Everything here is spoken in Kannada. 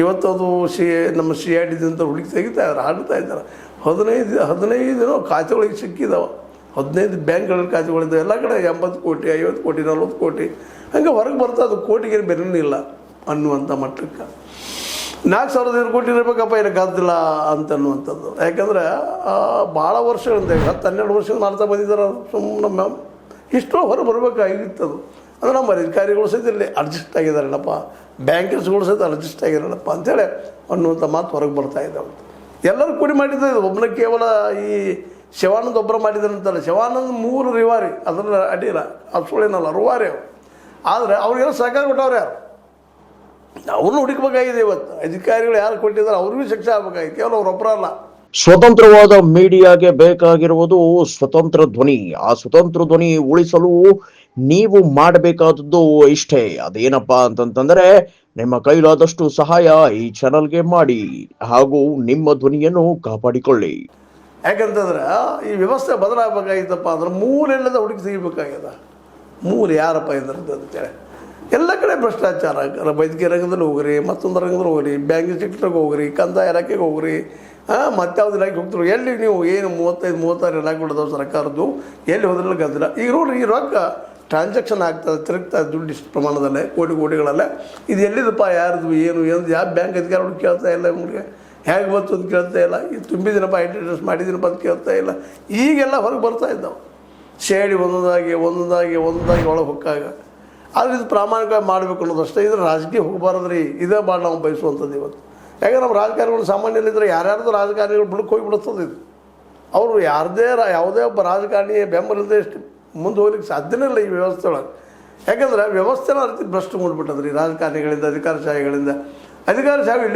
ಇವತ್ತು ಅದು ನಮ್ಮ CID ಅಂತ ಹುಡುಕಿ ತೆಗಿತಾ ಇದ್ದಾರೆ, ಆಡ್ತಾ ಇದ್ದಾರೆ. 15 ಖಾತೆಗಳಿಗೆ ಸಿಕ್ಕಿದಾವೆ. 15 ಬ್ಯಾಂಕ್ಗಳ ಖಾತೆಗಳಿದ್ದಾವೆ. ಎಲ್ಲ ಕಡೆ 80 ಕೋಟಿ 50 ಕೋಟಿ 40 ಕೋಟಿ ಹಂಗೆ ಹೊರಗೆ ಬರ್ತಾ ಅದು ಕೋಟಿಗೆ ಬೆಲೆನೇ ಇಲ್ಲ ಅನ್ನುವಂಥ ಮಟ್ಟಕ್ಕೆ 4,500 ಕೋಟಿ ಇರಬೇಕಪ್ಪ ಏನಕ್ಕಾಗ್ತಿಲ್ಲ ಅಂತನ್ನುವಂಥದ್ದು. ಯಾಕಂದರೆ ಭಾಳ ವರ್ಷಗಳಿಂದ 10-12 ವರ್ಷದಿಂದ ಮಾಡ್ತಾ ಬಂದಿದ್ದಾರೆ. ಸುಮ್ಮನೆ ಇಷ್ಟು ಹೊರ ಬರಬೇಕಾಗಿತ್ತದು. ಅಂದರೆ ನಮ್ಮ ಅಧಿಕಾರಿಗಳು ಸಹಿತ ಇಲ್ಲಿ ಅಡ್ಜಸ್ಟ್ ಆಗಿದ್ದಾರಲ್ಲಪ್ಪ, ಬ್ಯಾಂಕರ್ಸ್ಗಳು ಸಹಿತ ಅಡ್ಜಸ್ಟ್ ಆಗಿರಲ್ಲಪ್ಪ ಅಂಥೇಳಿ ಅನ್ನುವಂಥ ಮಾತು ಹೊರಗೆ ಬರ್ತಾ ಇದ್ದಾವೆ. ಎಲ್ಲರೂ ಕೂಡಿ ಮಾಡಿದ್ದೆ ಇದು. ಒಬ್ಬನ ಕೇವಲ ಈ ಶಿವಾನಂದ ಒಬ್ಬರು ಮಾಡಿದ್ದಾರಂತಲ್ಲ. ಶಿವಾನಂದ 3 ರಿವಾರಿ, ಅದರ ಅಡ್ಡಿಲ್ಲ, ಅದು ಸುಳ್ಳೇನಲ್ಲ, ರುವಾರಿ ಅವರು. ಆದರೆ ಅವ್ರಿಗೆಲ್ಲ ಸಹಕಾರ ಕೊಟ್ಟವ್ರು ಯಾರು? ಅವ್ರನ್ನ ಹುಡುಕಬೇಕಾಗಿದೆ. ಇವತ್ತು ಅಧಿಕಾರಿಗಳು ಯಾರು ಕೊಟ್ಟಿದ್ದಾರೆ ಅವ್ರಿಗೂ ಶಿಕ್ಷೆ ಆಗಬೇಕಾಗಿದೆ, ಕೇವಲ ಅವರೊಬ್ಬರ ಅಲ್ಲ. ಸ್ವತಂತ್ರವಾದ ಮೀಡಿಯಾಗೆ ಬೇಕಾಗಿರುವುದು ಸ್ವತಂತ್ರ ಧ್ವನಿ. ಆ ಸ್ವತಂತ್ರ ಧ್ವನಿ ಉಳಿಸಲು ನೀವು ಮಾಡಬೇಕಾದದ್ದು ಇಷ್ಟೇ. ಅದೇನಪ್ಪಾ ಅಂತಂತಂದ್ರೆ ನಿಮ್ಮ ಕೈಲಾದಷ್ಟು ಸಹಾಯ ಈ ಚಾನಲ್ಗೆ ಮಾಡಿ ಹಾಗೂ ನಿಮ್ಮ ಧ್ವನಿಯನ್ನು ಕಾಪಾಡಿಕೊಳ್ಳಿ. ಯಾಕಂತಂದ್ರೆ ಈ ವ್ಯವಸ್ಥೆ ಬದಲಾಗಬೇಕಾಗಿತ್ತಪ್ಪ ಅಂದ್ರೆ ಮೂಲೆಲ್ಲದ ಹುಡುಕಿ ತೆಗಿಬೇಕಾಗ್ಯದ. ಮೂಲೆ ಯಾರಪ್ಪ ಇದ್ರದ್ದು ಅಂತೇಳಿ ಎಲ್ಲ ಕಡೆ ಭ್ರಷ್ಟಾಚಾರ. ವೈದ್ಯಕೀಯ ರಂಗದಲ್ಲಿ ಹೋಗ್ರಿ, ಮತ್ತೊಂದು ರಂಗದಲ್ಲಿ ಹೋಗ್ರಿ, ಬ್ಯಾಂಕಿಂಗ್ ಸೆಕ್ಟರ್ಗೆ ಹೋಗ್ರಿ, ಕಂದಾಯ ಇಲಾಖೆಗೆ ಹೋಗ್ರಿ, ಮತ್ತಾವ್ದು ಇಲಾಖೆ ಹೋಗ್ತಾರೆ. ಎಲ್ಲಿ ನೀವು ಏನು 35-36 ಇಲಾಖೆಗಳು ಸರ್ಕಾರದ್ದು ಎಲ್ಲಿ ಹೋದ್ರಲ್ಲ ಗದ್ದಲ. ಈಗ ನೋಡ್ರಿ, ಈ ರೊಕ್ಕ ಟ್ರಾನ್ಸಾಕ್ಷನ್ ಆಗ್ತದೆ, ತಿರುಗ್ತದೆ ದುಡ್ಡು ಇಷ್ಟು ಪ್ರಮಾಣದಲ್ಲೇ, ಕೋಟಿಗಳಲ್ಲೇ. ಇದು ಎಲ್ಲಿದಪ್ಪ, ಯಾರ್ದು ಏನು ಯಾವ ಬ್ಯಾಂಕ್ ಅಧಿಕಾರಿಗಳು ಕೇಳ್ತಾ ಇಲ್ಲ, ಇವ್ರಿಗೆ ಹೇಗೆ ಬಂತು ಅಂತ ಕೇಳ್ತಾ ಇಲ್ಲ. ಇದು ತುಂಬಿದಿನಪ್ಪ, ಇಂಟ್ರೆಸ್ಟ್ ಮಾಡಿದ್ದೀನಪ್ಪ ಅಂತ ಕೇಳ್ತಾ ಇಲ್ಲ. ಈಗೆಲ್ಲ ಹೊರಗೆ ಬರ್ತಾ ಇದ್ದಾವೆ. CID ಒಂದೊಂದಾಗಿ ಒಳಗೆ ಹೊಕ್ಕಾಗ. ಆದರೆ ಇದು ಪ್ರಾಮಾಣಿಕವಾಗಿ ಮಾಡಬೇಕು ಅನ್ನೋದು ಅಷ್ಟೇ. ಇದ್ರೆ ರಾಜಕೀಯ ಹೋಗಬಾರದ್ರಿ. ಇದೇ ಭಾಳ ನಾವು ಬಯಸುವಂಥದ್ದು ಇವತ್ತು. ಯಾಕಂದ್ರೆ ನಮ್ಮ ರಾಜಕಾರಣಿಗಳು ಸಾಮಾನ್ಯಲ್ಲಿದ್ದರೆ ಯಾರ್ಯಾರ್ದು ರಾಜಕಾರಣಿಗಳು ಬುಡಕ್ಕೆ ಹೋಗಿಬಿಡುತ್ತದೆ. ಇದು ಅವರು ಯಾವುದೇ ಒಬ್ಬ ರಾಜಕಾರಣಿ ಬೆಂಬಲಿಲ್ಲದೆ ಎಷ್ಟು ಮುಂದೆ ಹೋಗ್ಲಿಕ್ಕೆ ಸಾಧ್ಯನೇ ಇಲ್ಲ ಈ ವ್ಯವಸ್ಥೆ ಒಳಗೆ. ಯಾಕಂದ್ರೆ ವ್ಯವಸ್ಥೆನ ರೀತಿ ಭ್ರಷ್ಟ ಮಾಡಿಬಿಟ್ಟದ್ರಿ ರಾಜಕಾರಣಿಗಳಿಂದ, ಅಧಿಕಾರಶಾಹಿಗಳಿಂದ. ಅಧಿಕಾರಶಾಹಿ